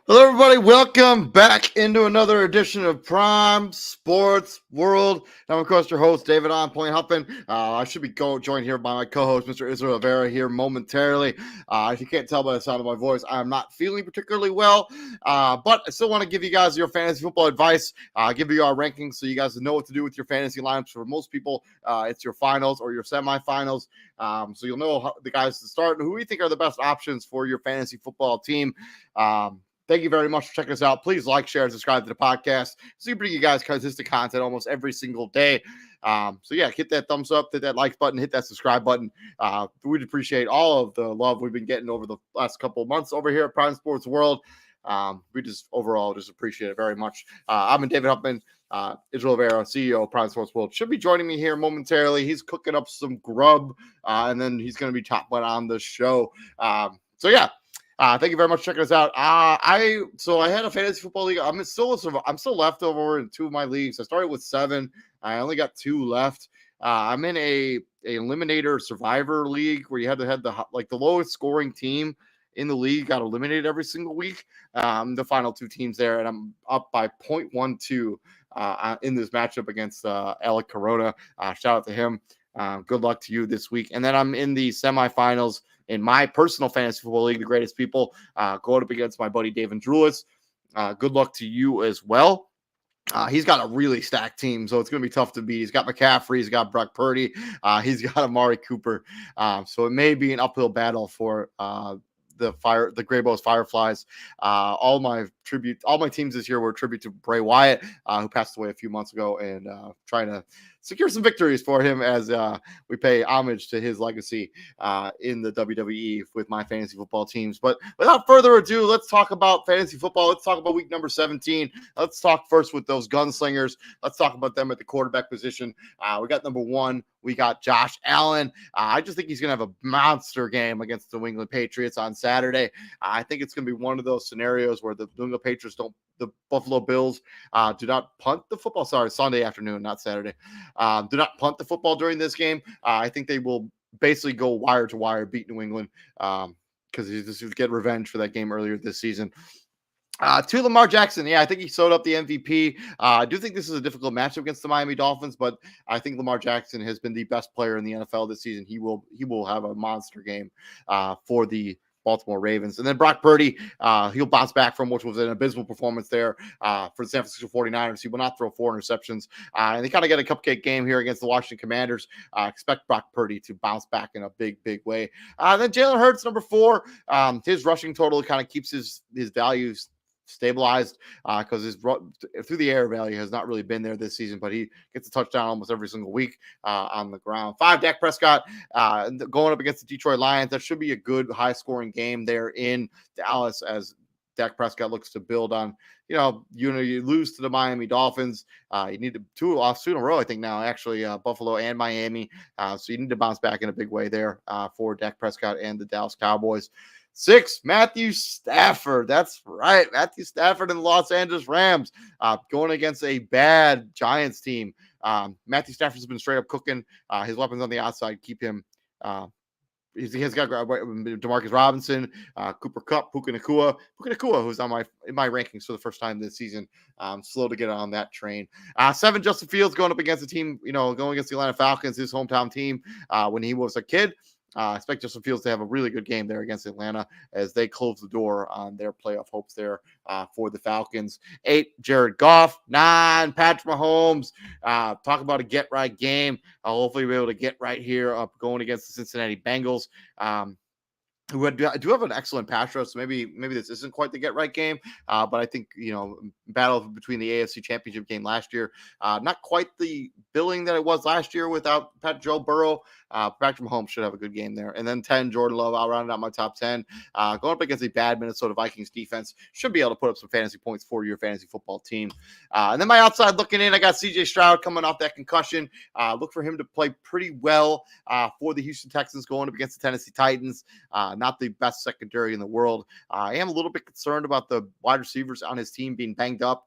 Hello, everybody. Welcome back into another edition of Prime Sports World. I'm, of course, your host, David On Point Huppin. I should be joined here by my co-host, Mr. Israel Rivera, here momentarily. If you can't tell by the sound of my voice, I'm not feeling particularly well, but I still want to give you guys your fantasy football advice, give you our rankings so you guys know what to do with your fantasy lineups. For most people, it's your finals or your semifinals, so you'll know how the guys to start and who we think are the best options for your fantasy football team. Thank you very much for checking us out. Please like, share, and subscribe to the podcast. So we bring you guys consistent content almost every single day. So yeah, hit that thumbs up, hit that like button, hit that subscribe button. We'd appreciate all of the love we've been getting over the last couple of months over here at Prime Sports World. We just overall just appreciate it very much. I'm David Huppman, Israel Rivera, CEO of Prime Sports World. Should be joining me here momentarily. He's cooking up some grub, and then he's going to be top one on the show. So yeah. Thank you very much for checking us out. I had a fantasy football league. I'm still left over in two of my leagues. I started with 7. I only got 2 left. I'm in a eliminator survivor league where you had to have the lowest scoring team in the league got eliminated every single week. The final 2 teams there, and I'm up by 0.12 in this matchup against Alec Corona. Shout out to him. Good luck to you this week. And then I'm in the semifinals in my personal fantasy football league, the Greatest People, going up against my buddy David Drulis. Good luck to you as well. He's got a really stacked team, so it's going to be tough to beat. He's got McCaffrey, he's got Brock Purdy, he's got Amari Cooper. So it may be an uphill battle for the Grey Bows Fireflies. All my teams this year were a tribute to Bray Wyatt, who passed away a few months ago, and trying to secure some victories for him as we pay homage to his legacy in the WWE with my fantasy football teams. But without further ado, let's talk about fantasy football. Let's talk about week number 17. Let's talk first with those gunslingers. Let's talk about them at the quarterback position. We got number 1. We got Josh Allen. I just think he's going to have a monster game against the New England Patriots on Saturday. I think it's going to be one of those scenarios where the New England Patriots the Buffalo Bills do not punt the football. Sorry, Sunday afternoon, not Saturday. Do not punt the football during this game. I think they will basically go wire to wire, beat New England because he's just get revenge for that game earlier this season. To Lamar Jackson, I think he sewed up the MVP. I do think this is a difficult matchup against the Miami Dolphins, but I think Lamar Jackson has been the best player in the NFL this season. He will have a monster game for the Baltimore Ravens. And then Brock Purdy, he'll bounce back from which was an abysmal performance there for the San Francisco 49ers. He will not throw 4 interceptions. And they kind of get a cupcake game here against the Washington Commanders. Expect Brock Purdy to bounce back in a big, big way. Then Jalen Hurts, number 4. His rushing total kind of keeps his values stabilized because his through the air value has not really been there this season, but he gets a touchdown almost every single week on the ground. 5, Dak Prescott going up against the Detroit Lions. That should be a good high scoring game there in Dallas as Dak Prescott looks to build on, you lose to the Miami Dolphins. You need 2 off in a row, I think now, actually, Buffalo and Miami. So you need to bounce back in a big way there for Dak Prescott and the Dallas Cowboys. 6, Matthew Stafford. That's right. Matthew Stafford and the Los Angeles Rams going against a bad Giants team. Matthew Stafford's been straight up cooking. His weapons on the outside keep him. He has got Demarcus Robinson, Cooper Kupp, Puka Nacua, who's in my rankings for the first time this season. Slow to get on that train. 7, Justin Fields going up against a team, going against the Atlanta Falcons, his hometown team when he was a kid. I expect Justin Fields to have a really good game there against Atlanta as they close the door on their playoff hopes there for the Falcons. 8, Jared Goff. 9, Patrick Mahomes. Talk about a get-right game. I'll hopefully be able to get right here going against the Cincinnati Bengals. Who do have an excellent pass rush, so maybe this isn't quite the get right game, but I think battle between the AFC Championship game last year, not quite the billing that it was last year without Joe Burrow. Patrick Mahomes should have a good game there. And then 10, Jordan Love. I'll round out my top 10. Going up against a bad Minnesota Vikings defense, should be able to put up some fantasy points for your fantasy football team. And then my outside looking in, I got CJ Stroud coming off that concussion. Look for him to play pretty well for the Houston Texans going up against the Tennessee Titans. Not the best secondary in the world. I am a little bit concerned about the wide receivers on his team being banged up.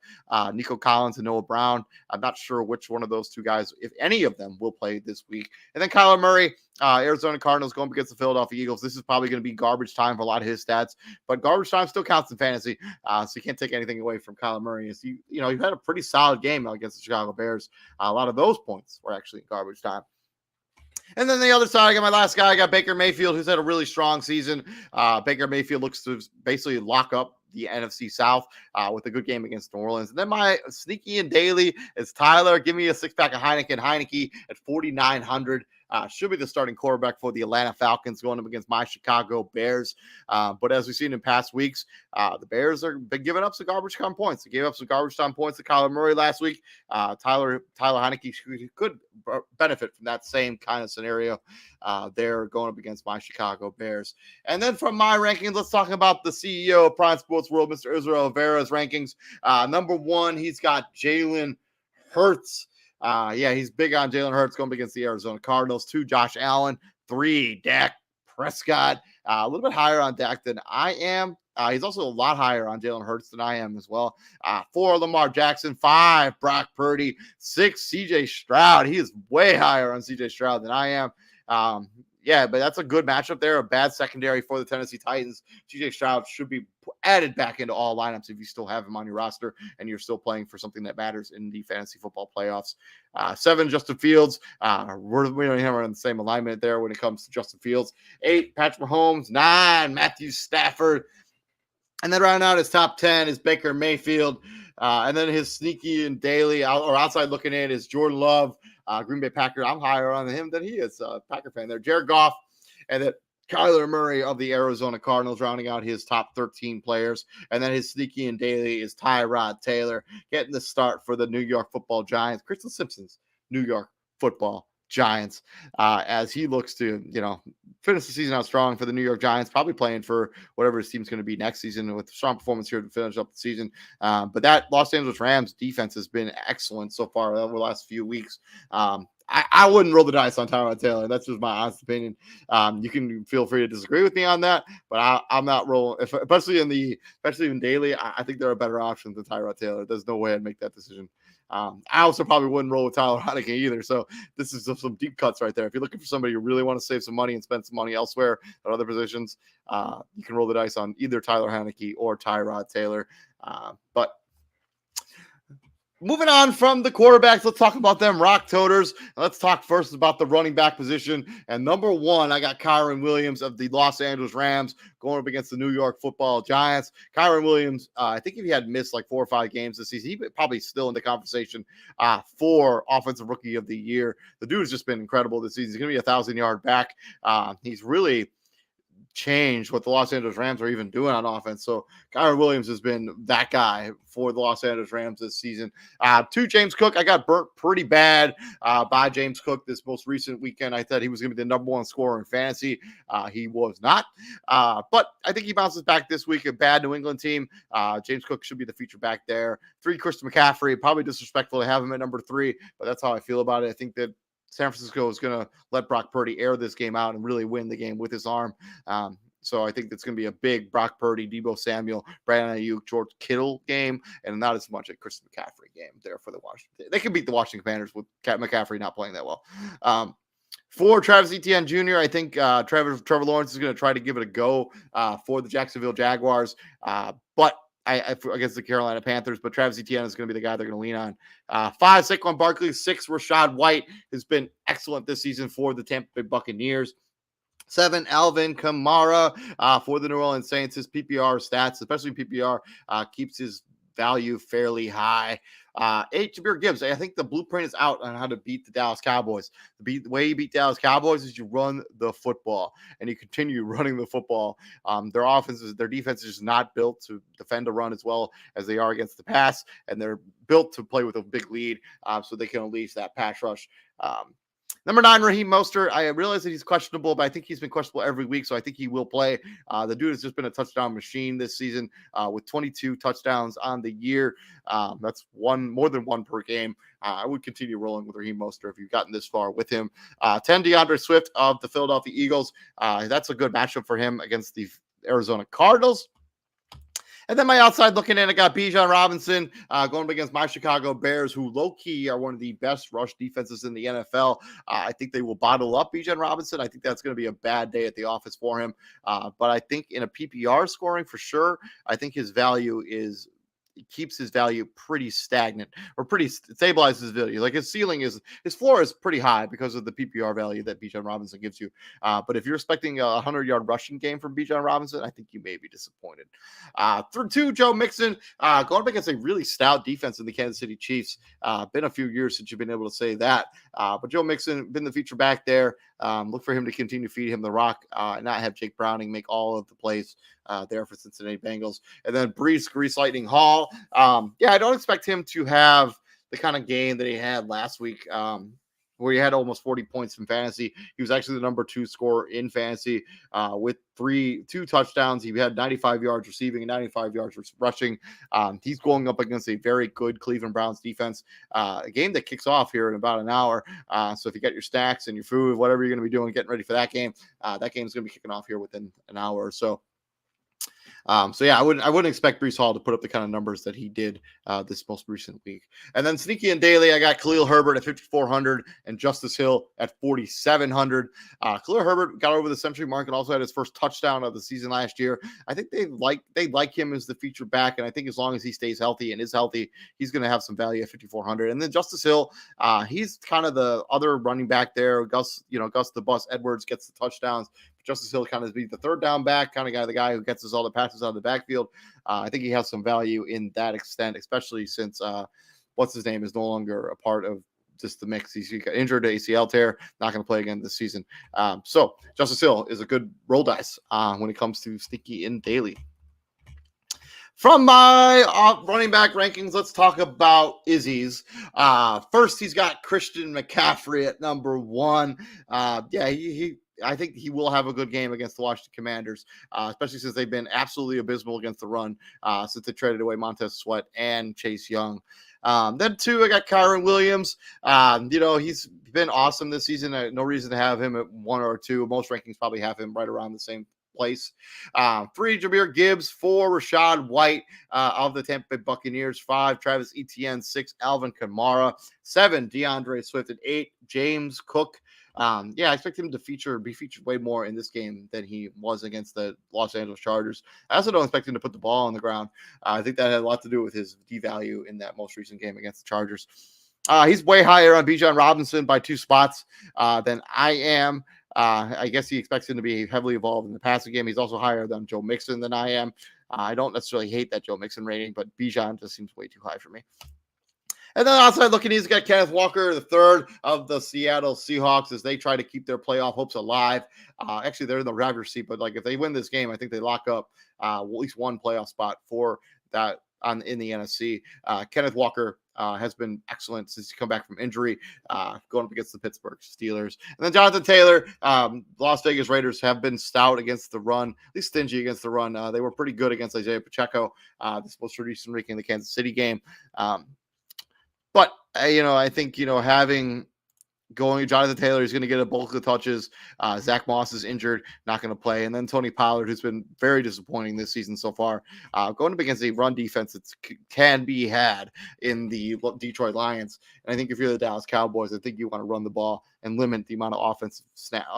Nico Collins and Noah Brown. I'm not sure which one of those 2 guys, if any of them, will play this week. And then Kyler Murray, Arizona Cardinals going up against the Philadelphia Eagles. This is probably going to be garbage time for a lot of his stats, but garbage time still counts in fantasy. So you can't take anything away from Kyler Murray. You had a pretty solid game against the Chicago Bears. A lot of those points were actually garbage time. And then the other side, I got my last guy. I got Baker Mayfield, who's had a really strong season. Baker Mayfield looks to basically lock up the NFC South with a good game against New Orleans. And then my sneaky and daily is Tyler. Give me a 6-pack of Heineken. Heineke at 4,900. Should be the starting quarterback for the Atlanta Falcons going up against my Chicago Bears. But as we've seen in past weeks, the Bears have been giving up some garbage time points. They gave up some garbage time points to Kyler Murray last week. Tyler Heineke could benefit from that same kind of scenario. They're going up against my Chicago Bears. And then from my rankings, let's talk about the CEO of Prime Sports World, Mr. Israel Avera's rankings. Number 1, he's got Jalen Hurts. He's big on Jalen Hurts going against the Arizona Cardinals. 2, Josh Allen. 3, Dak Prescott. A little bit higher on Dak than I am. He's also a lot higher on Jalen Hurts than I am as well. 4, Lamar Jackson. 5, Brock Purdy. 6, CJ Stroud. He is way higher on CJ Stroud than I am. But that's a good matchup there. A bad secondary for the Tennessee Titans. CJ Stroud should be added back into all lineups if you still have him on your roster and you're still playing for something that matters in the fantasy football playoffs. 7, Justin Fields. We don't have on the same alignment there when it comes to Justin Fields. 8, Patrick Mahomes. 9, Matthew Stafford. And then round out his top 10 is Baker Mayfield. And then his sneaky and daily or outside looking in is Jordan Love, Green Bay Packer. I'm higher on him than he is. Packer fan there. Jared Goff, and then Kyler Murray of the Arizona Cardinals rounding out his top 13 players. And then his sneaky and daily is Tyrod Taylor getting the start for the New York Football Giants. Crystal Simpson's New York Football Giants, as he looks to, finish the season out strong for the New York Giants, probably playing for whatever his team's going to be next season with a strong performance here to finish up the season. But that Los Angeles Rams defense has been excellent so far over the last few weeks. I wouldn't roll the dice on Tyrod Taylor. That's just my honest opinion. You can feel free to disagree with me on that, but I'm not rolling, especially in daily. I think there are better options than Tyrod Taylor. There's no way I'd make that decision. I also probably wouldn't roll with Tyler Heineke either. So this is some deep cuts right there. If you're looking for somebody you really want to save some money and spend some money elsewhere at other positions, you can roll the dice on either Tyler Heineke or Tyrod Taylor. But moving on from the quarterbacks, let's talk about them rock toters. Let's talk first about the running back position. And number one, I got Kyren Williams of the Los Angeles Rams going up against the New York Football Giants. Kyren Williams, I think if he had missed like 4 or 5 games this season, he'd probably still in the conversation for Offensive Rookie of the Year. The dude has just been incredible this season. He's going to be a 1,000-yard back. He's really changed what the Los Angeles Rams are even doing on offense. So Kyren Williams has been that guy for the Los Angeles Rams this season. To James Cook, I got burnt pretty bad by James Cook this most recent weekend. I thought he was going to be the number 1 scorer in fantasy. He was not. But I think he bounces back this week. A bad New England team. James Cook should be the feature back there. 3, Christian McCaffrey. Probably disrespectful to have him at number 3, but that's how I feel about it. I think that San Francisco is going to let Brock Purdy air this game out and really win the game with his arm. So I think it's going to be a big Brock Purdy, Deebo Samuel, Brandon Ayuk, George Kittle game, and not as much a Christian McCaffrey game there for the Washington. They can beat the Washington Commanders with McCaffrey not playing that well. For Travis Etienne Jr., I think Trevor Lawrence is going to try to give it a go for the Jacksonville Jaguars, but against the Carolina Panthers, but Travis Etienne is going to be the guy they're going to lean on. 5, Saquon Barkley. 6, Rashad White has been excellent this season for the Tampa Bay Buccaneers. 7, Alvin Kamara for the New Orleans Saints. His PPR stats, especially PPR, keeps his value fairly high. 8, Jahmyr Gibbs. I think the blueprint is out on how to beat the Dallas Cowboys. The way you beat Dallas Cowboys is you run the football, and you continue running the football. Their defense is not built to defend a run as well as they are against the pass, and they're built to play with a big lead, so they can unleash that pass rush. Number 9, Raheem Mostert. I realize that he's questionable, but I think he's been questionable every week, so I think he will play. The dude has just been a touchdown machine this season with 22 touchdowns on the year. That's more than 1 per game. I would continue rolling with Raheem Mostert if you've gotten this far with him. 10, DeAndre Swift of the Philadelphia Eagles. That's a good matchup for him against the Arizona Cardinals. And then my outside looking in, I got Bijan Robinson going up against my Chicago Bears, who low-key are one of the best rush defenses in the NFL. I think they will bottle up Bijan Robinson. I think that's going to be a bad day at the office for him. But I think in a PPR scoring for sure, I think his value keeps his value pretty stagnant or stabilizes his value. Like his floor is pretty high because of the PPR value that Bijan Robinson gives you. But if you're expecting a 100-yard rushing game from Bijan Robinson, I think you may be disappointed. Through 2, Joe Mixon going up against a really stout defense in the Kansas City Chiefs. Been a few years since you've been able to say that. But Joe Mixon been the feature back there. Look for him to continue to feed him the rock and not have Jake Browning make all of the plays there for Cincinnati Bengals. And then Grease Lightning Hall. I don't expect him to have the kind of game that he had last week where he had almost 40 points in fantasy. He was actually the number 2 scorer in fantasy with 2 touchdowns. He had 95 yards receiving and 95 yards rushing. He's going up against a very good Cleveland Browns defense. A game that kicks off here in about an hour. So if you got your snacks and your food, whatever you're going to be doing, getting ready for that game, that game is going to be kicking off here within an hour or so. I wouldn't expect Breece Hall to put up the kind of numbers that he did this most recent week. And then sneaky and daily, I got Khalil Herbert at 5,400 and Justice Hill at 4,700. Khalil Herbert got over the century mark and also had his first touchdown of the season last year. I think they like him as the feature back, and I think as long as he stays healthy and is healthy, he's going to have some value at 5,400. And then Justice Hill, he's kind of the other running back there. Gus the Bus Edwards gets the touchdowns Justice Hill kind of be the third down back kind of guy, the guy who gets us all the passes out of the backfield. I think he has some value in that extent, especially since what's his name is no longer a part of just the mix. He got injured to ACL tear, not going to play again this season. So Justice Hill is a good roll dice when it comes to sneaky in daily. From my running back rankings, let's talk about Izzy's. First, he's got Christian McCaffrey at number 1. I think he will have a good game against the Washington Commanders, especially since they've been absolutely abysmal against the run since they traded away Montez Sweat and Chase Young. Then 2, I got Kyron Williams. He's been awesome this season. No reason to have him at 1 or 2. Most rankings probably have him right around the same place. 3, Jahmyr Gibbs. 4, Rachaad White of the Tampa Bay Buccaneers. 5, Travis Etienne. 6, Alvin Kamara. 7, DeAndre Swift. And 8, James Cook. I expect him to be featured way more in this game than he was against the Los Angeles Chargers. I also don't expect him to put the ball on the ground. I think that had a lot to do with his devalue in that most recent game against the Chargers. He's way higher on Bijan Robinson by 2 spots than I am. I guess he expects him to be heavily involved in the passing game. He's also higher than Joe Mixon than I am. I don't necessarily hate that Joe Mixon rating, but Bijan just seems way too high for me. And then outside looking, he's got Kenneth Walker, the third of the Seattle Seahawks, as they try to keep their playoff hopes alive. Actually, they're in the driver's seat, but if they win this game, I think they lock up at least one playoff spot for that in the NFC. Kenneth Walker has been excellent since he come back from injury, going up against the Pittsburgh Steelers. And then Jonathan Taylor, Las Vegas Raiders have been stout against the run, at least stingy against the run. They were pretty good against Isaiah Pacheco this most recent week in the Kansas City game. But, I think, having going Jonathan Taylor, he's going to get a bulk of touches. Zach Moss is injured, not going to play. And then Tony Pollard, who's been very disappointing this season so far, going up against a run defense that can be had in the Detroit Lions. And I think if you're the Dallas Cowboys, I think you want to run the ball and limit the amount of offensive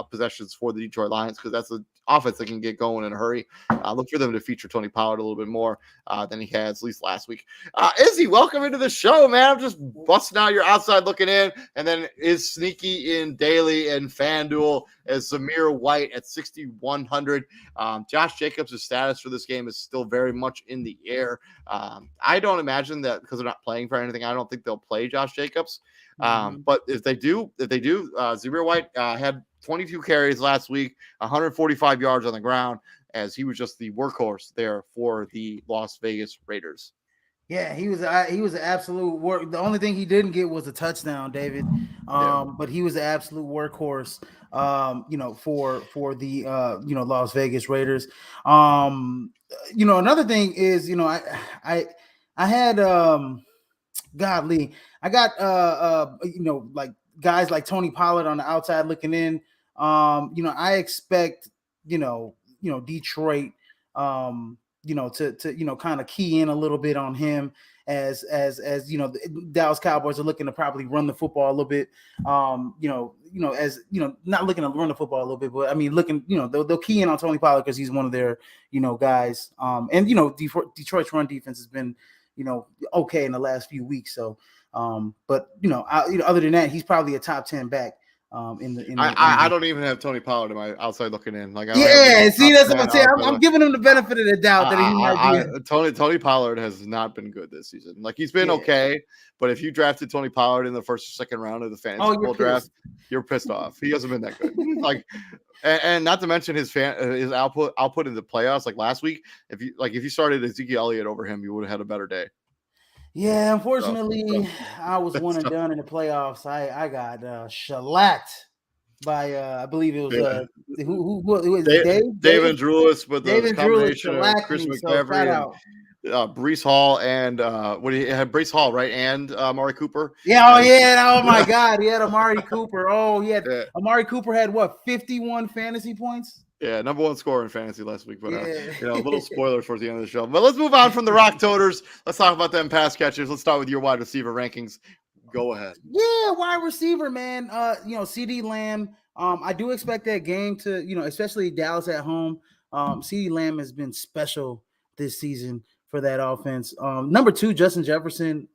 possessions for the Detroit Lions, because that's the offense that can get going in a hurry. Look for them to feature Tony Pollard a little bit more than he has, at least last week. Izzy, welcome into the show, man. I'm just busting out your outside looking in, and then is sneaky in daily and FanDuel as Zamir White at 6,100. Josh Jacobs' status for this game is still very much in the air. I don't imagine that because they're not playing for anything. I don't think they'll play Josh Jacobs. But if they do, Zamir White had 22 carries last week, 145 yards on the ground, as he was just the workhorse there for the Las Vegas Raiders. Yeah, he was an absolute work. The only thing he didn't get was a touchdown, David. But he was an absolute workhorse. For the Las Vegas Raiders. Another thing is, I had godly. I got like guys like Tony Pollard on the outside looking in. I expect Detroit to kind of key in a little bit on him as the Dallas Cowboys are looking to probably run the football a little bit. Not looking to run the football a little bit, but I mean looking, they'll key in on Tony Pollard because he's one of their guys. Detroit's run defense has been okay in the last few weeks. So but other than that, he's probably a top 10 back. I don't even have Tony Pollard in my outside looking in. See, that's what I'm saying. I'm giving him the benefit of the doubt that he might be. Tony Pollard has not been good this season. He's been okay, but if you drafted Tony Pollard in the first or second round of the fantasy football draft, you're pissed off. He hasn't been that good. And not to mention his output in the playoffs, like last week. If you started Ezekiel Elliott over him, you would have had a better day. Yeah, unfortunately, I was one and done in the playoffs. I got shellacked by I believe it was who was David Drulis with the combination of Chris McCaffrey and Breece Hall and he had Breece Hall, right, and Amari Cooper. Oh my God, he had Amari Cooper. Amari Cooper had 51 fantasy points. Yeah, number 1 scorer in fantasy last week. But a little spoiler towards the end of the show. But let's move on from the Rock Toters. Let's talk about them pass catchers. Let's start with your wide receiver rankings. Go ahead. Yeah, wide receiver, man. CeeDee Lamb. I do expect that game to, especially Dallas at home. CeeDee Lamb has been special this season for that offense. Number 2, Justin Jefferson.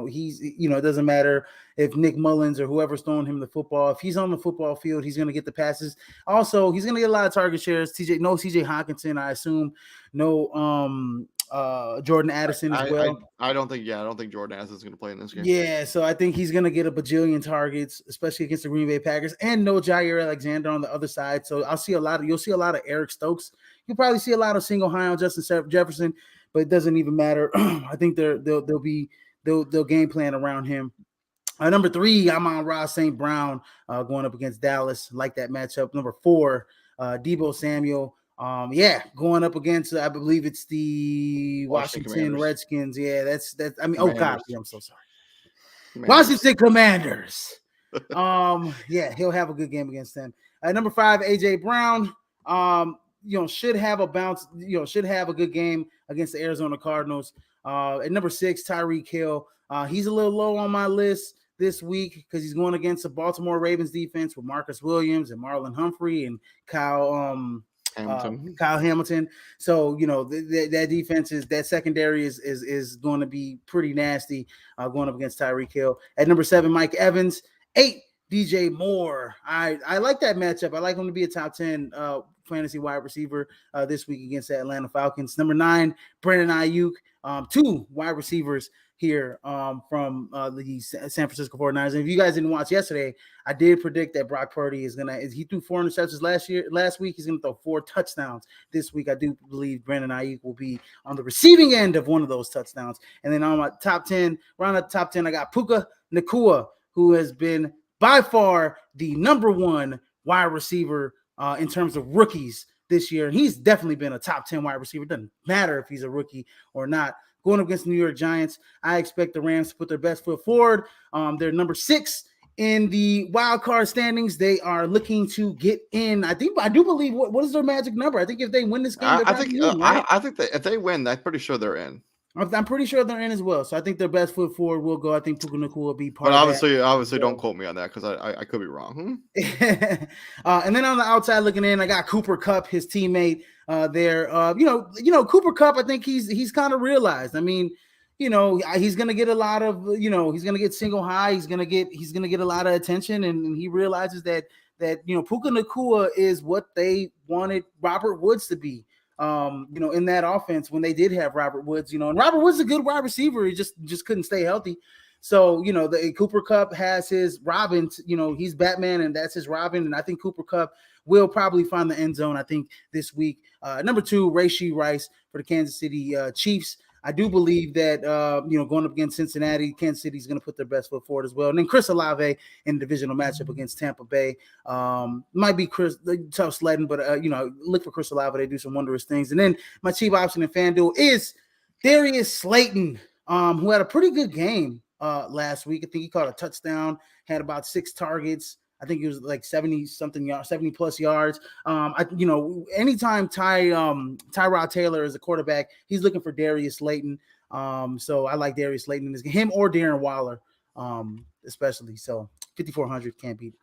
He's it doesn't matter if Nick Mullins or whoever's throwing him the football. If he's on the football field, he's going to get the passes. Also, he's going to get a lot of target shares. CJ Hawkinson, I assume. No Jordan Addison as well. I don't think Jordan Addison is going to play in this game. Yeah, so I think he's going to get a bajillion targets, especially against the Green Bay Packers, and no Jair Alexander on the other side. So you'll see a lot of Eric Stokes. You'll probably see a lot of single high on Justin Jefferson, but it doesn't even matter. I think they'll game plan around him. Number 3, I'm on Ross St. Brown going up against Dallas. Like that matchup. Number 4, Deebo Samuel. Going up against, I believe it's the Washington Redskins. Yeah, that's. I mean, Commanders. Oh God, I'm so sorry. Washington Commanders. He'll have a good game against them. Number 5, AJ Brown. Should have a bounce. Should have a good game against the Arizona Cardinals. At number 6, Tyreek Hill. He's a little low on my list this week because he's going against the Baltimore Ravens defense with Marcus Williams and Marlon Humphrey and Kyle Hamilton. So that defense that secondary is going to be pretty nasty going up against Tyreek Hill. At number 7, Mike Evans. 8, DJ Moore. I like that matchup. I like him to be a top 10 fantasy wide receiver this week against the Atlanta Falcons. Number 9, Brandon Ayuk. 2 wide receivers here from the San Francisco 49ers. And if you guys didn't watch yesterday, I did predict that Brock Purdy he threw 4 interceptions last week. He's going to throw 4 touchdowns this week. I do believe Brandon Ayuk will be on the receiving end of one of those touchdowns. And then on my top 10, around the top 10, I got Puka Nacua, who has been by far the number 1 wide receiver in terms of rookies this year. And he's definitely been a top 10 wide receiver. It doesn't matter if he's a rookie or not. Going up against the New York Giants, I expect the Rams to put their best foot forward. They're number 6 in the wild card standings. They are looking to get in. I do believe. What is their magic number? I think if they win this game, I think that if they win, I'm pretty sure they're in. I'm pretty sure they're in as well. So I think their best foot forward will go. I think Puka Nacua will be part of that. But obviously, don't quote me on that because I could be wrong. And then on the outside looking in, I got Cooper Kupp, his teammate there. Cooper Kupp, I think he's kind of realized. I mean, he's gonna get a lot of, he's gonna get single high. He's gonna get a lot of attention, and he realizes that Puka Nacua is what they wanted Robert Woods to be. In that offense when they did have Robert Woods, and Robert Woods is a good wide receiver. He just couldn't stay healthy. So, the Cooper Kupp has his Robin, he's Batman and that's his Robin. And I think Cooper Kupp will probably find the end zone, I think, this week. Number 2, Rashee Rice for the Kansas City Chiefs. I do believe that, going up against Cincinnati, Kansas City is going to put their best foot forward as well. And then Chris Olave in the divisional matchup against Tampa Bay. Might be tough sledding, but, look for Chris Olave. They do some wondrous things. And then my cheap option in FanDuel is Darius Slayton, who had a pretty good game last week. I think he caught a touchdown, had about 6 targets. I think it was like 70-something yards, 70+ yards. Anytime Tyrod Taylor is a quarterback, he's looking for Darius Slayton. So I like Darius Slayton in this game, him or Darren Waller, especially. So 5,400 can't beat it.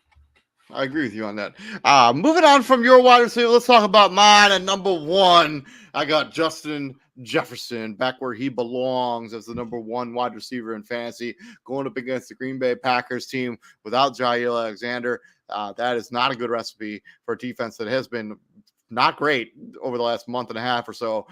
I agree with you on that. Moving on from your wide receiver, let's talk about mine. At number 1, I got Justin Jefferson back where he belongs as the number 1 wide receiver in fantasy, going up against the Green Bay Packers team without Jair Alexander. That is not a good recipe for a defense that has been not great over the last month and a half or so.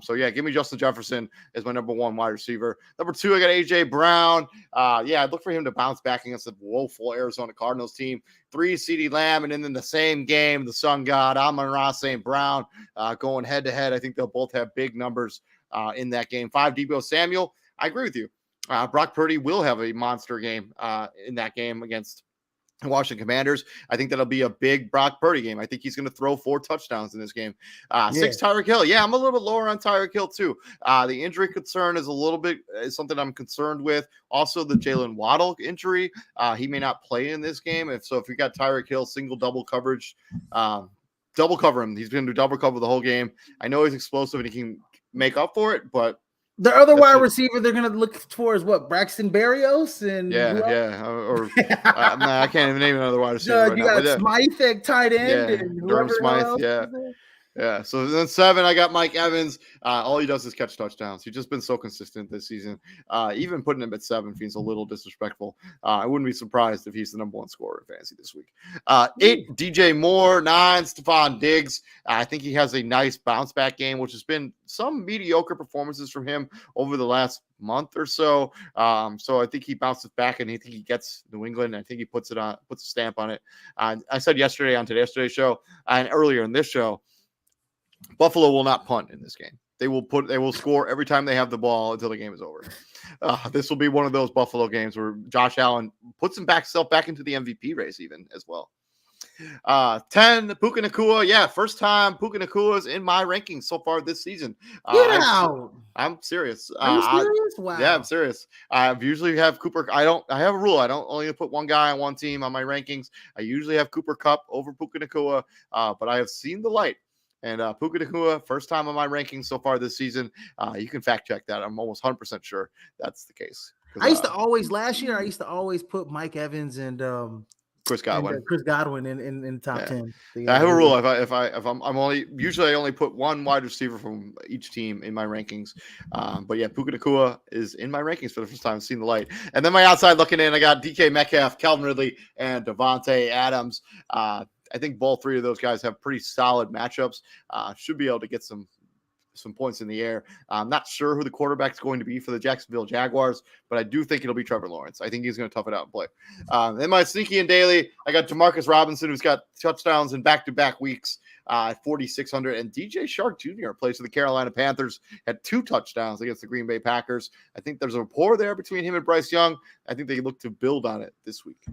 Give me Justin Jefferson as my number 1 wide receiver. Number 2, I got AJ Brown. I'd look for him to bounce back against the woeful Arizona Cardinals team. 3, CeeDee Lamb, and then in the same game, the Sun God, Amon-Ra St. Brown, going head to head. I think they'll both have big numbers in that game. 5, Deebo Samuel. I agree with you. Brock Purdy will have a monster game in that game against Washington Commanders. I think that'll be a big Brock Purdy game. I think he's going to throw 4 touchdowns in this game. 6, Tyreek Hill. Yeah, I'm a little bit lower on Tyreek Hill too. The injury concern is something I'm concerned with. Also, the Jalen Waddle injury. He may not play in this game. If you got Tyreek Hill double coverage, double cover him. He's going to double cover the whole game. I know he's explosive and he can make up for it, but the other wide receiver they're going to look for is what? Braxton Berrios? And I can't even name another wide receiver. You got Smythe at tight end. And Durham Smythe, Yeah, so then 7, I got Mike Evans. All he does is catch touchdowns. He's just been so consistent this season. Even putting him at 7 feels a little disrespectful. I wouldn't be surprised if he's the number 1 scorer in fantasy this week. 8, DJ Moore. 9, Stephon Diggs. I think he has a nice bounce back game, which has been some mediocre performances from him over the last month or so. So I think he bounces back, and I think he gets New England. And I think he puts a stamp on it. I said yesterday on yesterday's show and earlier in this show, Buffalo will not punt in this game. They will score every time they have the ball until the game is over. This will be one of those Buffalo games where Josh Allen puts himself back into the MVP race even as well. 10, Puka Nacua. Yeah, first time Puka Nacua is in my rankings so far this season. Get out. I'm serious. Are you serious? Wow. Yeah, I'm serious. I usually have Cooper. I have a rule. I don't only put one guy on one team on my rankings. I usually have Cooper Kupp over Puka Nacua, but I have seen the light. And Puka Nacua, first time on my rankings so far this season. You can fact check that. I'm almost 100% sure that's the case. I used to always put Mike Evans and Chris Godwin. Chris Godwin in top 10. I have a rule. If I'm only usually I only put one wide receiver from each team in my rankings. But yeah, Puka Nacua is in my rankings for the first time. I've seen the light. And then my outside looking in, I got DK Metcalf, Calvin Ridley, and Devontae Adams. I think both 3 of those guys have pretty solid matchups. Should be able to get some points in the air. I'm not sure who the quarterback's going to be for the Jacksonville Jaguars, but I do think it'll be Trevor Lawrence. I think he's going to tough it out and play. In my sneaky and daily, I got Demarcus Robinson, who's got touchdowns in back-to-back weeks at 4,600, and DJ Shark Jr. plays for the Carolina Panthers, had 2 touchdowns against the Green Bay Packers. I think there's a rapport there between him and Bryce Young. I think they look to build on it this week.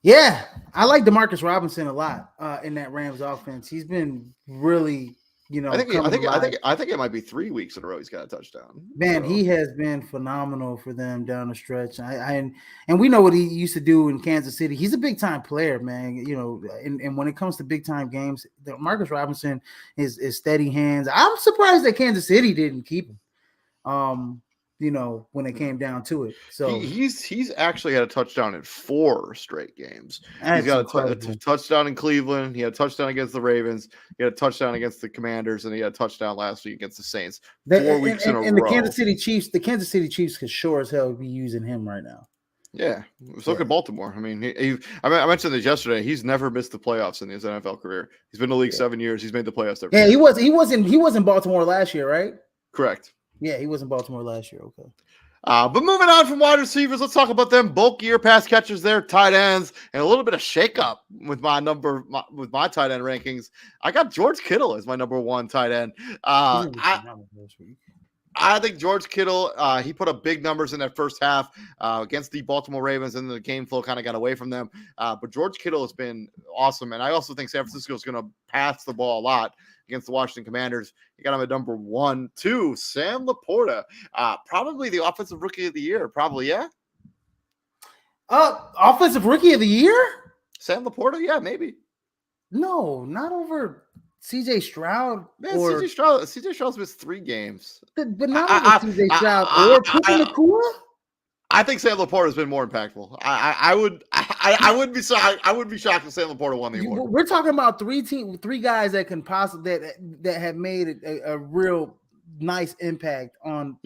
Yeah, I like Demarcus Robinson a lot in that Rams offense. He's been really, I think it might be 3 weeks in a row he's got a touchdown. Man, he has been phenomenal for them down the stretch. And we know what he used to do in Kansas City. He's a big time player, man. And when it comes to big time games, Demarcus Robinson is steady hands. I'm surprised that Kansas City didn't keep him. When it came down to it. So he's actually had a touchdown in 4 straight games. He's got a touchdown in Cleveland. He had a touchdown against the Ravens. He had a touchdown against the Commanders, and he had a touchdown last week against the Saints. 4 weeks in a row. And the Kansas City Chiefs could sure as hell be using him right now. Yeah, so could Baltimore. I mean, I mentioned this yesterday. He's never missed the playoffs in his NFL career. He's been in the league 7 years. He's made the playoffs every year. He was in Baltimore last year, right? Correct. Yeah, he was in Baltimore last year. Okay. But moving on from wide receivers, let's talk about them bulkier pass catchers there, tight ends, and a little bit of shakeup with my tight end rankings. I got George Kittle as my number 1 tight end. I think George Kittle, he put up big numbers in that first half against the Baltimore Ravens, and the game flow kind of got away from them. But George Kittle has been awesome, and I also think San Francisco is going to pass the ball a lot against the Washington Commanders. You got him at number 1. 2, Sam Laporta, probably the offensive rookie of the year. Probably, yeah. Offensive rookie of the year? Sam Laporta, yeah, maybe. No, not over CJ Stroud. Man, CJ Stroud's missed 3 games. But not over CJ Stroud or Puka Nacua? I think Sam Laporta has been more impactful. I wouldn't be shocked. I wouldn't be shocked if Sam Laporta won the award. We're talking about 3 guys that can possibly that have made a real nice impact on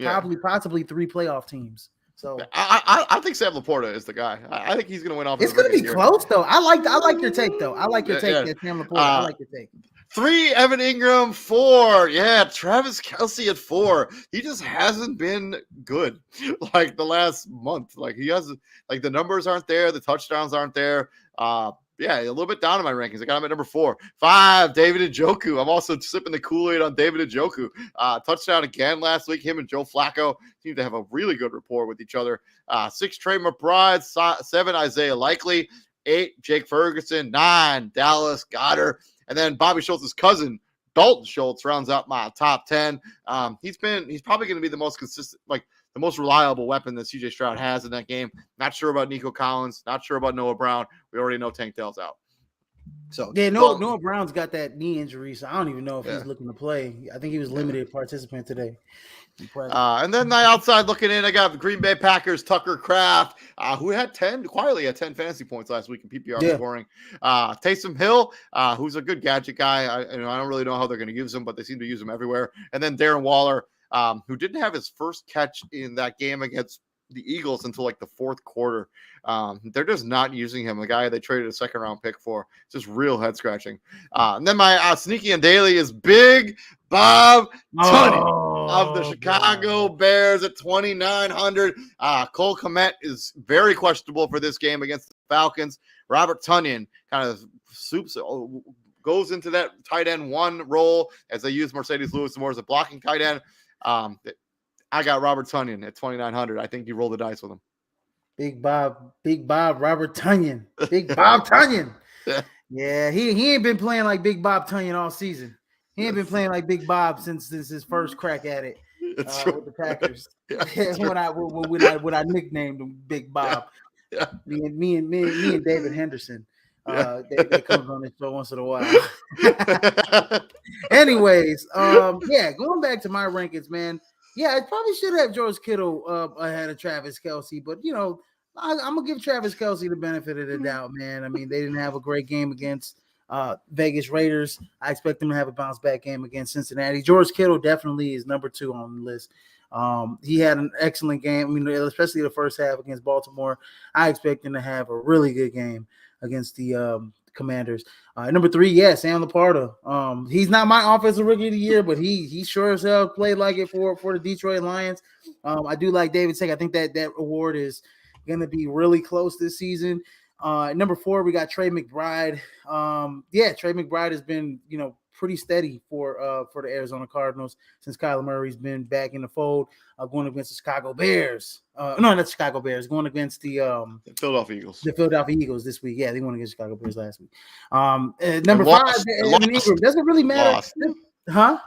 possibly 3 playoff teams. So I think Sam Laporta is the guy. I think he's going to win off. It's going to be close though. I like your take though. I like your take, Sam Laporta. I like your take. 3, Evan Ingram. 4, Travis Kelce at 4. He just hasn't been good like the last month. Like he has, like the numbers aren't there, the touchdowns aren't there. A little bit down in my rankings. I got him at number 4. 5, David Njoku. I'm also sipping the Kool-Aid on David Njoku. Touchdown again last week. Him and Joe Flacco seem to have a really good rapport with each other. 6, Trey McBride. 7, Isaiah Likely. 8, Jake Ferguson. 9, Dallas Goedert. And then Bobby Schultz's cousin, Dalton Schultz, rounds out my top 10. He's probably going to be the most consistent, like the most reliable weapon that CJ Stroud has in that game. Not sure about Nico Collins. Not sure about Noah Brown. We already know Tank Dell's out. So yeah, Noah Brown's got that knee injury, so I don't even know if he's looking to play. I think he was limited participant today. And then the outside looking in, I got the Green Bay Packers, Tucker Kraft, who had quietly had 10 fantasy points last week in PPR scoring. Taysom Hill, who's a good gadget guy. I don't really know how they're going to use him, but they seem to use him everywhere. And then Darren Waller, who didn't have his first catch in that game against the Eagles until like the fourth quarter. They're just not using him. The guy they traded a second round pick for. It's just real head scratching. And then my sneaky and daily is Big Bob Tonyan of the Chicago Bears at 2,900. Cole Kmet is very questionable for this game against the Falcons. Robert Tonyan kind of goes into that tight end one role as they use Mercedes Lewis more as a blocking tight end. I got Robert Tonyan at 2,900. I think you roll the dice with him. Big Bob, Robert Tonyan. Big Bob Tonyan. Yeah, he ain't been playing like Big Bob Tonyan all season. He ain't been playing like Big Bob since his first crack at it with the Packers. When I nicknamed him Big Bob. Me and David Henderson. They comes on this show once in a while. Anyways, going back to my rankings, man. Yeah, I probably should have George Kittle ahead of Travis Kelce, but I'm gonna give Travis Kelce the benefit of the doubt, man. I mean, they didn't have a great game against Vegas Raiders. I expect them to have a bounce back game against Cincinnati. George Kittle definitely is number 2 on the list. He had an excellent game. I mean, especially the first half against Baltimore. I expect him to have a really good game against the Commanders. Number 3, Sam Laporta. He's not my offensive rookie of the year, but he sure as hell played like it for the Detroit Lions. I do like David Tech. I think that award is going to be really close this season. Number 4, we got Trey McBride. Trey McBride has been, pretty steady for the Arizona Cardinals since Kyler Murray's been back in the fold, going against the Chicago Bears. Not Chicago Bears, going against the Philadelphia Eagles. The Philadelphia Eagles this week. Yeah, they won against Chicago Bears last week. Number 5, Evan Ingram. Doesn't really matter. Huh?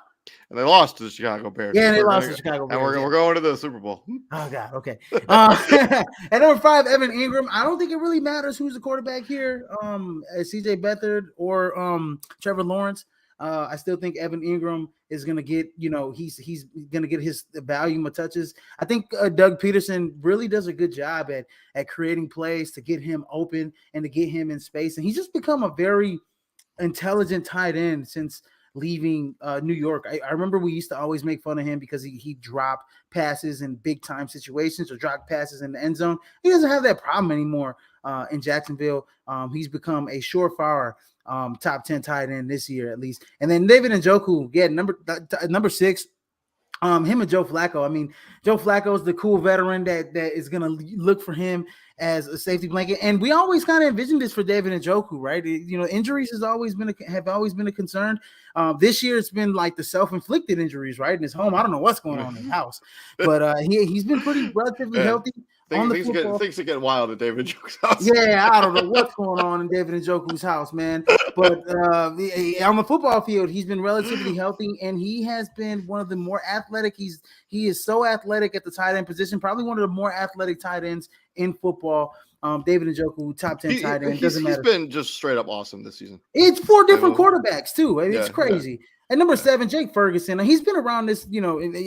And they lost to the Chicago Bears. Yeah, they lost to the Chicago Bears. And we're going to the Super Bowl. Oh, God. Okay. At number 5, Evan Ingram. I don't think it really matters who's the quarterback here, CJ Beathard or Trevor Lawrence. I still think Evan Ingram is going to get, he's going to get his volume of touches. I think Doug Peterson really does a good job at creating plays to get him open and to get him in space. And he's just become a very intelligent tight end since leaving New York. I remember we used to always make fun of him because he dropped passes in big time situations or dropped passes in the end zone. He doesn't have that problem anymore in Jacksonville. He's become a surefire top 10 tight end this year at least. And then David Njoku, number 6. Him and Joe Flacco. I mean, Joe Flacco is the cool veteran that is going to look for him as a safety blanket. And we always kind of envisioned this for David Njoku, right? Injuries have always been a concern. This year it's been like the self-inflicted injuries, right? In his home. I don't know what's going on in his house, but he's been pretty relatively healthy. Things are getting wild at David Njoku's house. Yeah, I don't know what's going on in David Njoku's house, man. But on the football field, he's been relatively healthy, and he has been one of the more athletic. He is so athletic at the tight end position, probably one of the more athletic tight ends in football. David Njoku, top 10 tight end. Doesn't matter. He's been just straight up awesome this season. It's 4 different quarterbacks too. I mean, it's crazy. Yeah. At number 7, Jake Ferguson. He's been around this,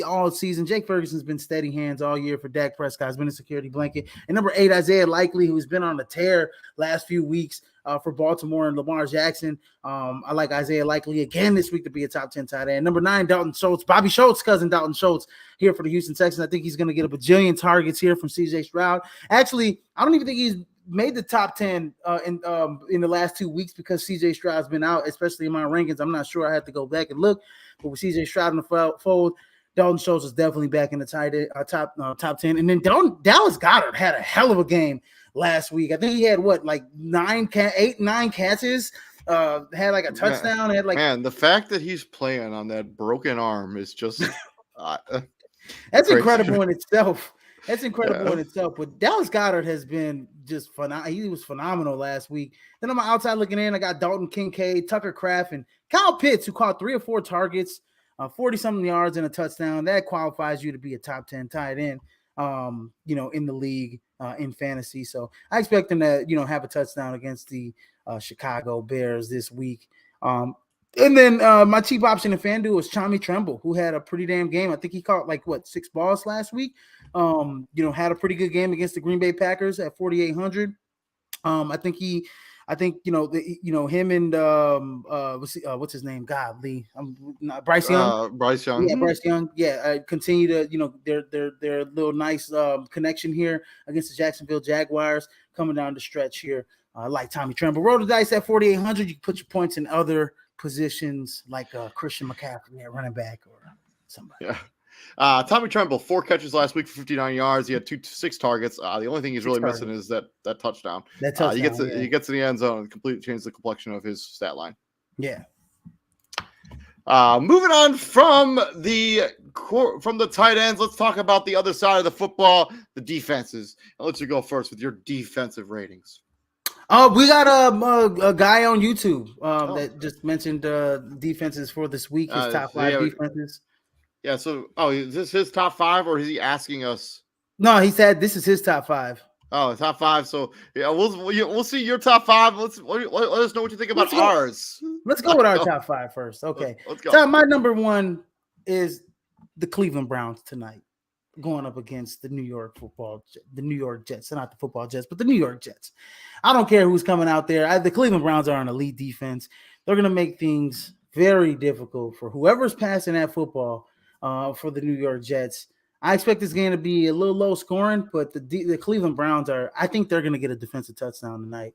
all season. Jake Ferguson's been steady hands all year for Dak Prescott. He's been a security blanket. And number 8, Isaiah Likely, who's been on the tear last few weeks for Baltimore and Lamar Jackson. I like Isaiah Likely again this week to be a top 10 tight end. Number 9, Dalton Schultz. Bobby Schultz, cousin Dalton Schultz, here for the Houston Texans. I think he's going to get a bajillion targets here from C.J. Stroud. Actually, I don't even think he's made the top 10 in the last 2 weeks because CJ Stroud's been out, especially in my rankings. I'm not sure. I have to go back and look. But with CJ Stroud in the fold, Dalton Schultz is definitely back in the top 10. And then Dallas Goedert had a hell of a game last week. I think he had 9 catches, had like a touchdown. The fact that he's playing on that broken arm is just that's incredible in itself. That's incredible in itself. But Dallas Goedert has been just phenomenal. He was phenomenal last week. Then on my outside looking in, I got Dalton Kincaid, Tucker Kraft, and Kyle Pitts, who caught 3 or 4 targets, 40-something yards and a touchdown. That qualifies you to be a top 10 tight end, in the league in fantasy. So I expect him to, have a touchdown against the Chicago Bears this week. And then my cheap option in FanDuel is Tommy Tremble, who had a pretty damn game. I think he caught 6 balls last week. Had a pretty good game against the Green Bay Packers at 4,800. I think him and what's his name? Godly, Bryce Young. Bryce Young. Yeah, Bryce Young. Yeah, continue to their little nice connection here against the Jacksonville Jaguars coming down the stretch here. Like Tommy Tremble, roll the dice at 4,800. You can put your points in other positions like Christian McCaffrey at running back or somebody. Yeah. Tommy Tremble, 4 catches last week for 59 yards. He had 6 targets. The only thing he's really missing is that touchdown. He gets to the end zone and completely changes the complexion of his stat line. Yeah. Moving on from the tight ends, let's talk about the other side of the football, the defenses. I'll let you go first with your defensive ratings. We got a guy on YouTube that just mentioned defenses for this week. His top 5 defenses. Yeah. So, is this his top 5, or is he asking us? No, he said this is his top 5. Oh, top 5. So yeah, we'll see your top 5. Let us know what you think about ours. Let's go with our top 5 first. Okay. Let's go. So my number 1 is the Cleveland Browns tonight, going up against the New York Jets, not the football Jets, but the New York Jets. I don't care who's coming out there. The Cleveland Browns are an elite defense. They're going to make things very difficult for whoever's passing that football for the New York Jets. I expect this game to be a little low scoring, but the Cleveland Browns I think they're going to get a defensive touchdown tonight.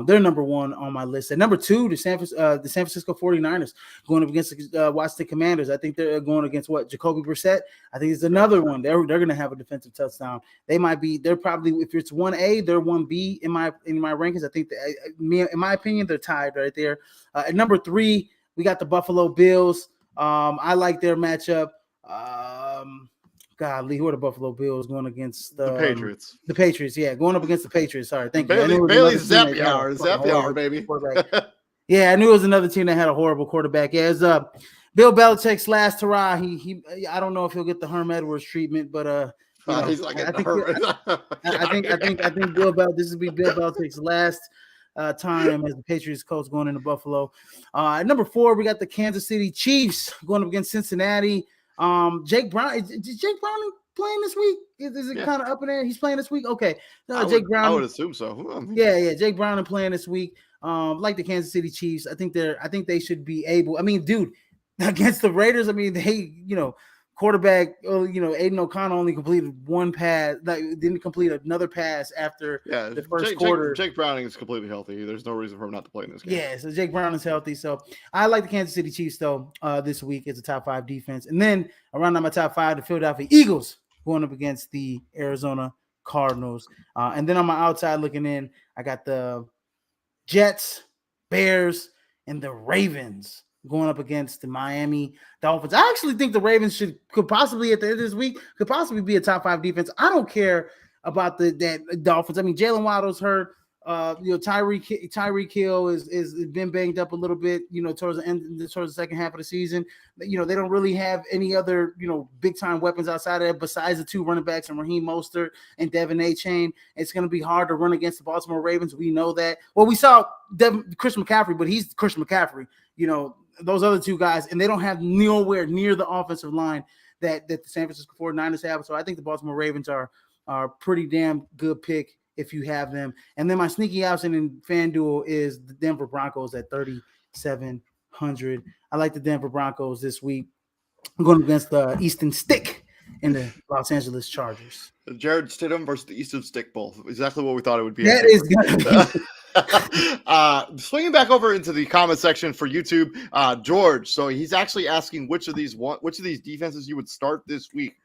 They're number 1 on my list. And number 2, the San Francisco 49ers going up against the Washington Commanders. I think they're going against Jacoby Brissett. I think it's another one. They're going to have a defensive touchdown. They're probably, if it's 1A, they're 1B in my rankings. I think in my opinion, they're tied right there. At number 3, we got the Buffalo Bills. I like their matchup. Godly, who are the Buffalo Bills going against the Patriots? The Patriots, yeah, going up against the Patriots. Sorry, thank you. Bailey's Zappy baby. Yeah, I knew it was another team that had a horrible quarterback. Yeah, it's Bill Belichick's last hurrah. He I don't know if he'll get the Herm Edwards treatment, but he's like I think Bill Belichick. This will be Bill Belichick's last time as the Patriots coach going into Buffalo. At number 4, we got the Kansas City Chiefs going up against Cincinnati. Jake Brown, is Jake Brown playing this week? Is it kind of up in there? He's playing this week? Okay. Jake Brown. I would assume so. Yeah. Jake Brown is playing this week. Like the Kansas City Chiefs. I think they should be able. I mean, dude, against the Raiders, I mean, they, quarterback, Aiden O'Connell only completed 1 pass, didn't complete another pass after the first quarter. Jake Browning is completely healthy. There's no reason for him not to play in this game. Yeah, so Jake Brown is healthy. So I like the Kansas City Chiefs, though, this week. It's a top 5 defense. And then around my top 5, the Philadelphia Eagles going up against the Arizona Cardinals. And then on my outside looking in, I got the Jets, Bears, and the Ravens going up against the Miami Dolphins. I actually think the Ravens could possibly at the end of this week could possibly be a top 5 defense. I don't care about that Dolphins. I mean, Jalen Waddle's hurt. Tyreek Hill is been banged up a little bit. Towards the second half of the season. They don't really have any other big time weapons outside of that besides the 2 running backs and Raheem Mostert and Devin Achane. It's going to be hard to run against the Baltimore Ravens. We know that. Well, we saw Christian McCaffrey, but he's Christian McCaffrey. Those other 2 guys, and they don't have nowhere near the offensive line that the San Francisco 49ers have. So I think the Baltimore Ravens are pretty damn good pick if you have them. And then my sneaky option in FanDuel is the Denver Broncos at 3,700. I like the Denver Broncos this week. I'm going against the Easton Stick in the Los Angeles Chargers. Jared Stidham versus the Easton Stick Bowl. Exactly what we thought it would be. That is going to be. Swinging back over into the comment section for YouTube, George. So he's actually asking which of these defenses you would start this week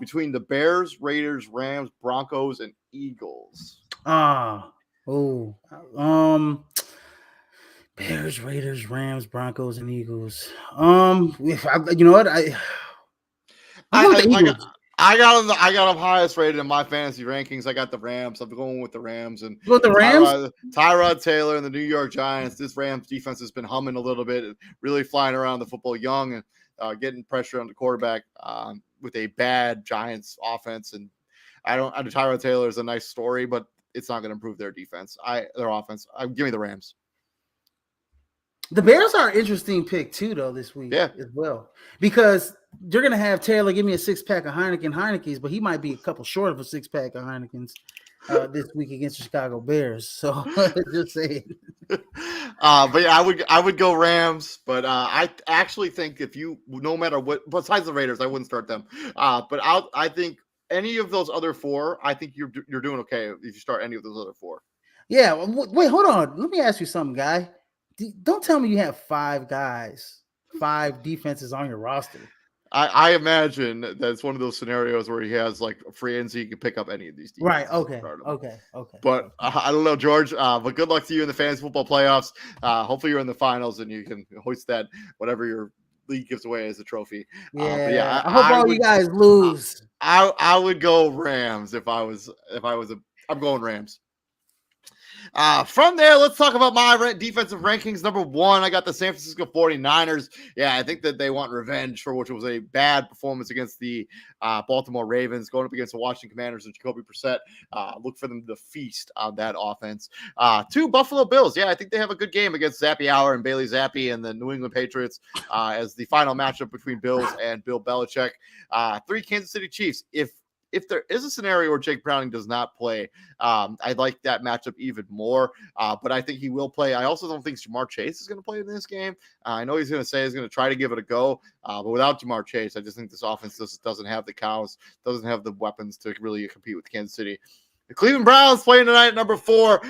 between the Bears, Raiders, Rams, Broncos, and Eagles. Bears, Raiders, Rams, Broncos, and Eagles. You know what? I got them highest rated in my fantasy rankings. I got the Rams. I'm going with the Rams. And with the Rams? Tyrod Taylor and the New York Giants. This Rams defense has been humming a little bit, really flying around the football young and getting pressure on the quarterback with a bad Giants offense. And Tyrod Taylor is a nice story, but it's not going to improve their defense. Their offense. Give me the Rams. The Bears are an interesting pick too, though, this week as well, because they're going to have Taylor give me a 6-pack of Heineken's, but he might be a couple short of a 6-pack of Heineken's this week against the Chicago Bears. So just saying. But yeah, I would go Rams, but I actually think no matter what, besides the Raiders, I wouldn't start them. But I think any of those other 4, I think you're doing okay if you start any of those other 4. Yeah. Wait, hold on. Let me ask you something, guy. Don't tell me you have 5 defenses on your roster. I imagine that it's one of those scenarios where he has like a free agency, he can pick up any of these defenses. Right. Okay. But I don't know, George. But good luck to you in the fantasy football playoffs. Hopefully you're in the finals and you can hoist that whatever your league gives away as a trophy. I hope all you guys lose. I would go Rams if I was I'm going Rams. From there, let's talk about my defensive rankings. Number 1, I got the San Francisco 49ers. Yeah, I think that they want revenge for which was a bad performance against the Baltimore Ravens, going up against the Washington Commanders and Jacoby Brissett. Look for them to feast on that offense. 2, Buffalo Bills. Yeah, I think they have a good game against Zappy Hour and Bailey Zappi and the New England Patriots as the final matchup between Bills and Bill Belichick. 3, Kansas City Chiefs. If there is a scenario where Jake Browning does not play, I'd like that matchup even more. But I think he will play. I also don't think Jamar Chase is going to play in this game. I know he's going to say he's going to try to give it a go. But without Jamar Chase, I just think this offense doesn't have the cows, doesn't have the weapons to really compete with Kansas City. The Cleveland Browns playing tonight at number 4.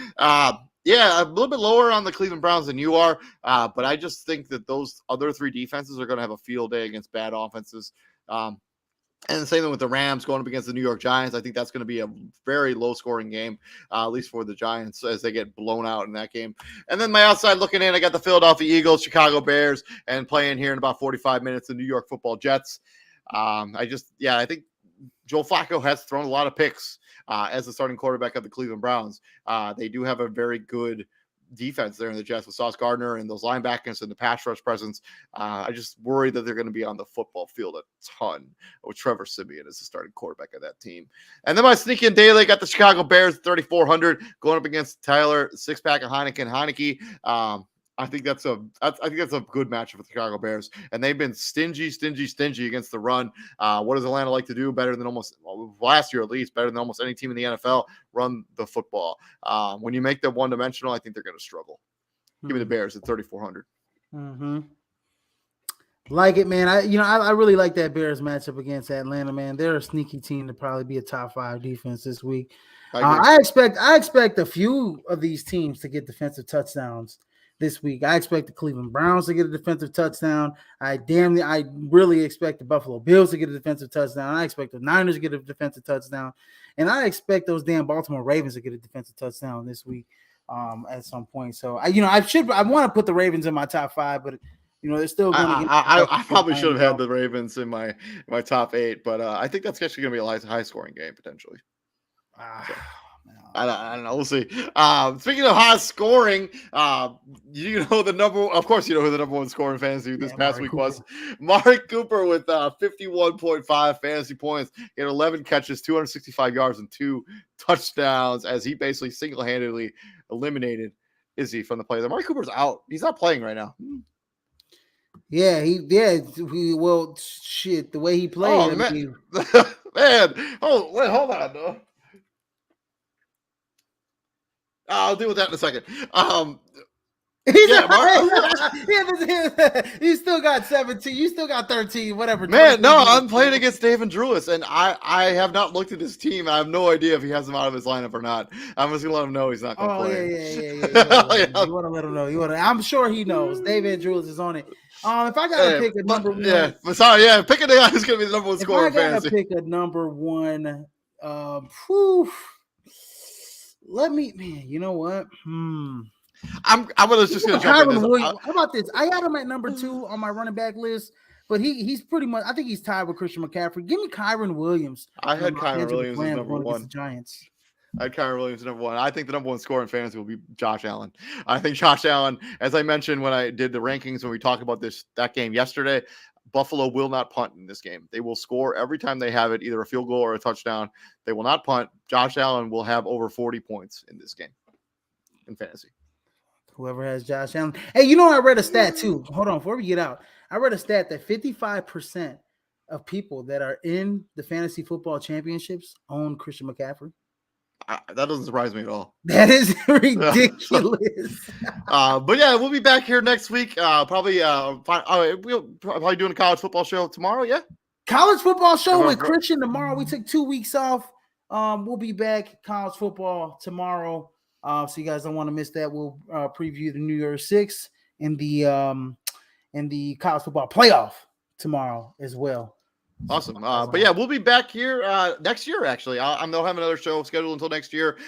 Yeah, a little bit lower on the Cleveland Browns than you are. But I just think that those other 3 defenses are going to have a field day against bad offenses. And the same thing with the Rams going up against the New York Giants. I think that's going to be a very low-scoring game, at least for the Giants, as they get blown out in that game. And then my outside looking in, I got the Philadelphia Eagles, Chicago Bears, and playing here in about 45 minutes, the New York Football Jets. I think Joe Flacco has thrown a lot of picks as the starting quarterback of the Cleveland Browns. They do have a very good defense there in the Jets with Sauce Gardner and those linebackers and the pass rush presence. I just worry that they're going to be on the football field a ton with Trevor Siemian as the starting quarterback of that team. And then my sneaky in daily got the Chicago Bears 3,400 going up against Tyler 6-pack of Heineke. I think that's a good matchup for the Chicago Bears, and they've been stingy against the run. What does Atlanta like to do? Better than last year, at least better than almost any team in the NFL. Run the football. When you make them one-dimensional, I think they're going to struggle. Give me the Bears at 3,400. Mm-hmm. Like it, man. I really like that Bears matchup against Atlanta, man. They're a sneaky team to probably be a top 5 defense this week. I expect a few of these teams to get defensive touchdowns this week. I expect the Cleveland Browns to get a defensive touchdown. I really expect the Buffalo Bills to get a defensive touchdown. I expect the Niners to get a defensive touchdown. And I expect those damn Baltimore Ravens to get a defensive touchdown this week at some point. So I want to put the Ravens in my top 5, but they're still going to get. I probably should have had the Ravens in my top 8, but I think that's actually going to be a high scoring game potentially. I don't know. We'll see. Speaking of high scoring, of course, you know who the number 1 scorer in fantasy this past week was. Amari Cooper with 51.5 fantasy points. He had 11 catches, 265 yards, and 2 touchdowns as he basically single-handedly eliminated Izzy from the play. Amari Cooper's out. He's not playing right now. Yeah, shit, the way he played. Oh, man. Man. Oh, wait, hold on, though. I'll deal with that in a second. He still got 17. You still got 13, whatever. Man, no, I'm playing against David Drulis, and I have not looked at his team. I have no idea if he has him out of his lineup or not. I'm just going to let him know he's not going to play. Yeah. You want to let him know. I'm sure he knows. David Drulis is on it. If I got to pick a number 1. Yeah, sorry, yeah, pick a guy who's going to be the number 1 scorer in fantasy. If I got to pick a number 1, let me, man, you know what? I'm gonna just gonna jump in this. How about this? I got him at number 2 on my running back list, but he's pretty much. I think he's tied with Christian McCaffrey. Give me Kyron Williams. I had Kyron Williams as number 1. The Giants. I had Kyron Williams number 1. I think the number 1 scorer in fantasy will be Josh Allen. I think Josh Allen, as I mentioned when I did the rankings, when we talked about that game yesterday, Buffalo will not punt in this game. They will score every time they have it, either a field goal or a touchdown. They will not punt. Josh Allen will have over 40 points in this game in fantasy. Whoever has Josh Allen. Hey, you know, I read a stat too. Hold on, before we get out, I read a stat that 55% of people that are in the fantasy football championships own Christian McCaffrey. That doesn't surprise me at all. That is ridiculous. But yeah, we'll be back here next week. We'll probably doing a college football show tomorrow. Yeah, college football show with Christian tomorrow. We took 2 weeks off. We'll be back college football tomorrow. So you guys don't want to miss that. We'll preview the New Year's Six and the college football playoff tomorrow as well. Awesome. But yeah, we'll be back here next year, actually. They'll have another show scheduled until next year.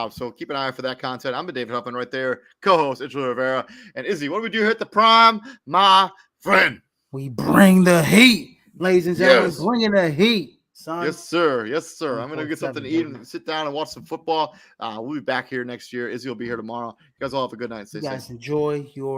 So keep an eye out for that content. I'm David Huffman right there, co-host Israel Rivera. And Izzy, what do we do here at the Prime, my friend? We bring the heat, ladies and gentlemen. Yes. Bringing the heat, son. Yes, sir. Yes, sir. I'm going to get something to eat and sit down and watch some football. We'll be back here next year. Izzy will be here tomorrow. You guys all have a good night. Stay safe. Enjoy your